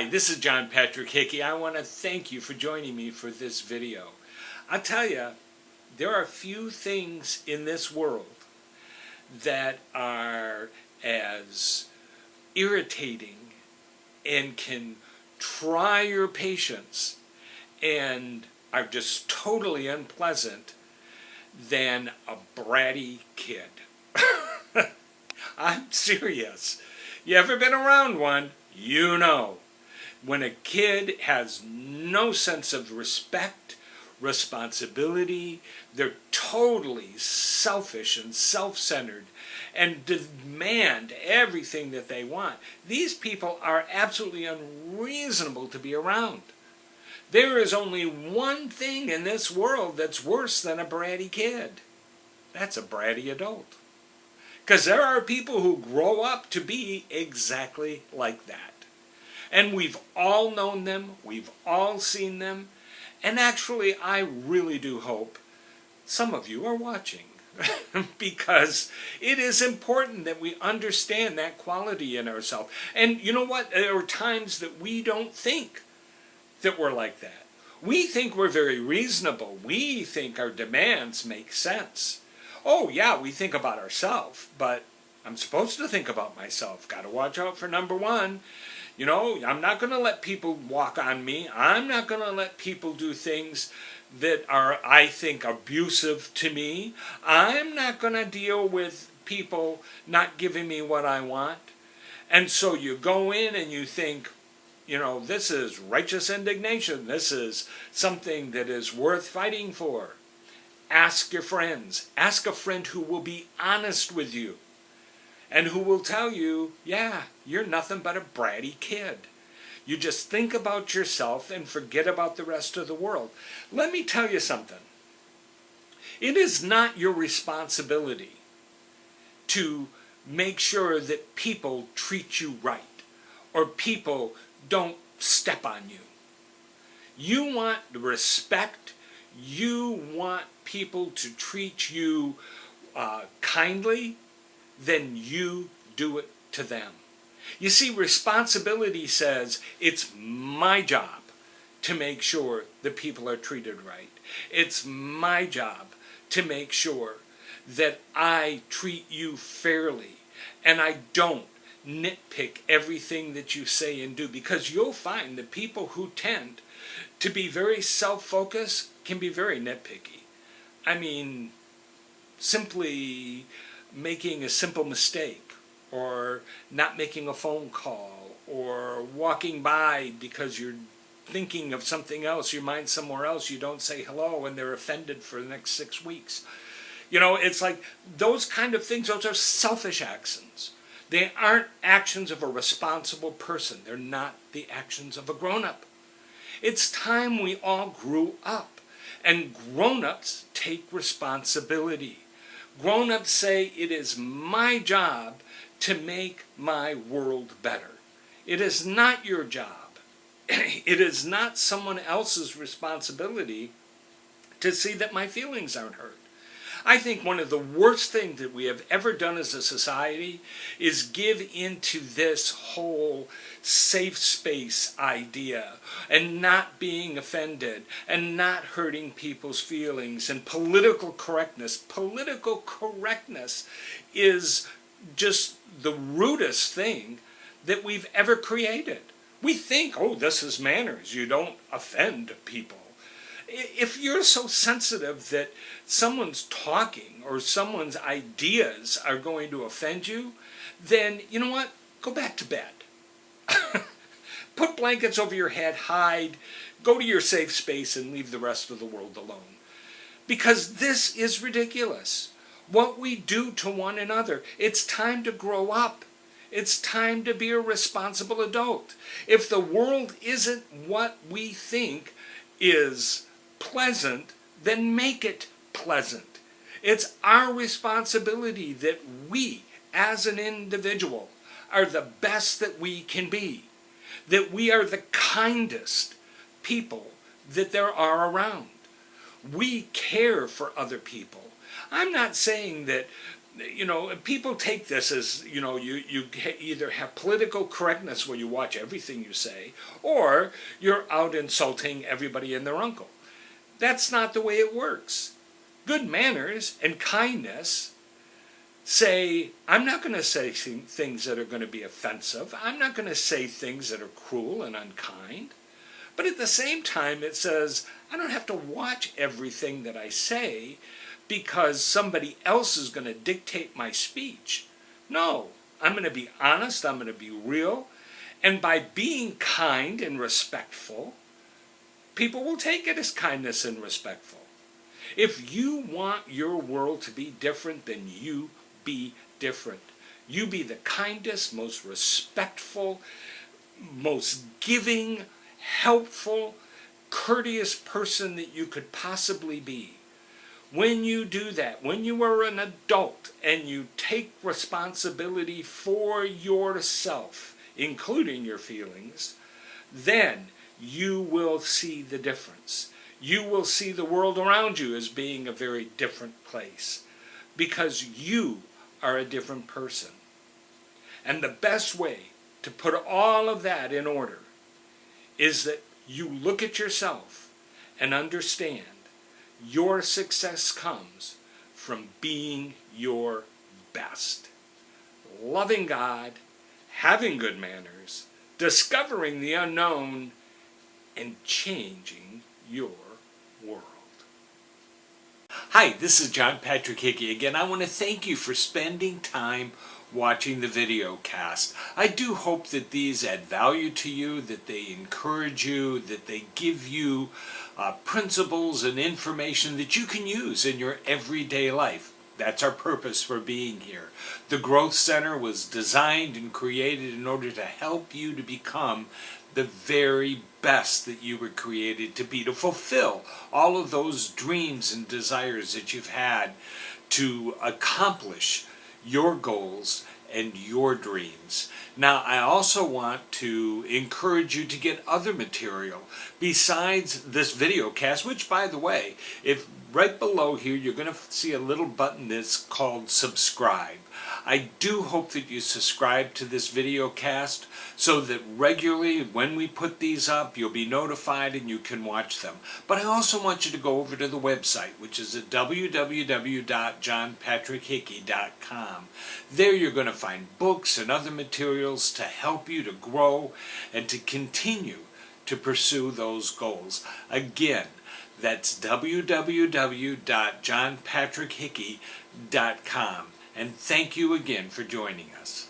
Hi, this is John Patrick Hickey. I want to thank you for joining me for this video. I tell you, there are few things in this world that are as irritating and can try your patience and are just totally unpleasant than a bratty kid. I'm serious. You ever been around one? You know. When a kid has no sense of respect, responsibility, they're totally selfish and self-centered and demand everything that they want. These people are absolutely unreasonable to be around. There is only one thing in this world that's worse than a bratty kid. That's a bratty adult. Because there are people who grow up to be exactly like that. And we've all known them, we've all seen them, and actually I really do hope some of you are watching. Because it is important that we understand that quality in ourselves. And you know what? There are times that we don't think that we're like that. We think we're very reasonable. We think our demands make sense. Oh yeah, we think about ourselves, but I'm supposed to think about myself. Got to watch out for number one. You know, I'm not going to let people walk on me. I'm not going to let people do things that are, I think, abusive to me. I'm not going to deal with people not giving me what I want. And so you go in and you think, you know, this is righteous indignation. This is something that is worth fighting for. Ask your friends. Ask a friend who will be honest with you and who will tell you, yeah, you're nothing but a bratty kid. You just think about yourself and forget about the rest of the world. Let me tell you something. It is not your responsibility to make sure that people treat you right or people don't step on you. You want respect. You want people to treat you kindly, then you do it to them. You see, responsibility says it's my job to make sure that people are treated right. It's my job to make sure that I treat you fairly and I don't nitpick everything that you say and do, because you'll find that people who tend to be very self-focused can be very nitpicky. I mean, simply making a simple mistake, or not making a phone call, or walking by because you're thinking of something else, your mind's somewhere else, you don't say hello and they're offended for the next 6 weeks. You know, it's like those kind of things, those are selfish actions. They aren't actions of a responsible person. They're not the actions of a grown-up. It's time we all grew up, and grown-ups take responsibility. Grown-ups say it is my job to make my world better. It is not your job. It is not someone else's responsibility to see that my feelings aren't hurt. I think one of the worst things that we have ever done as a society is give into this whole safe space idea and not being offended and not hurting people's feelings and political correctness. Political correctness is just the rudest thing that we've ever created. We think, oh, this is manners. You don't offend people. If you're so sensitive that someone's talking or someone's ideas are going to offend you, then you know what? Go back to bed. Put blankets over your head, hide, go to your safe space and leave the rest of the world alone. Because this is ridiculous. What we do to one another, it's time to grow up. It's time to be a responsible adult. If the world isn't what we think is pleasant, then make it pleasant. It's our responsibility that we, as an individual, are the best that we can be. That we are the kindest people that there are around. We care for other people. I'm not saying that people take this as, you either have political correctness where you watch everything you say, or you're out insulting everybody and their uncle. That's not the way it works. Good manners and kindness say, I'm not going to say things that are going to be offensive. I'm not going to say things that are cruel and unkind. But at the same time, it says, I don't have to watch everything that I say because somebody else is going to dictate my speech. No, I'm going to be honest, I'm going to be real, and by being kind and respectful, people will take it as kindness and respectful. If you want your world to be different, then you be different. You be the kindest, most respectful, most giving, helpful, courteous person that you could possibly be. When you do that, when you are an adult and you take responsibility for yourself, including your feelings, then you will see the difference. You will see the world around you as being a very different place because you are a different person. And the best way to put all of that in order is that you look at yourself and understand your success comes from being your best. Loving God, having good manners, discovering the unknown, and changing your world. Hi, this is John Patrick Hickey again. I want to thank you for spending time watching the video cast. I do hope that these add value to you, that they encourage you, that they give you principles and information that you can use in your everyday life. That's our purpose for being here. The Growth Center was designed and created in order to help you to become the very best that you were created to be, to fulfill all of those dreams and desires that you've had to accomplish your goals and your dreams. Now, I also want to encourage you to get other material besides this video cast, which, by the way, if right below here, you're going to see a little button that's called subscribe. I do hope that you subscribe to this video cast so that regularly when we put these up, you'll be notified and you can watch them. But I also want you to go over to the website, which is at www.johnpatrickhickey.com. There you're going to find books and other materials to help you to grow and to continue to pursue those goals. Again, that's www.johnpatrickhickey.com. And thank you again for joining us.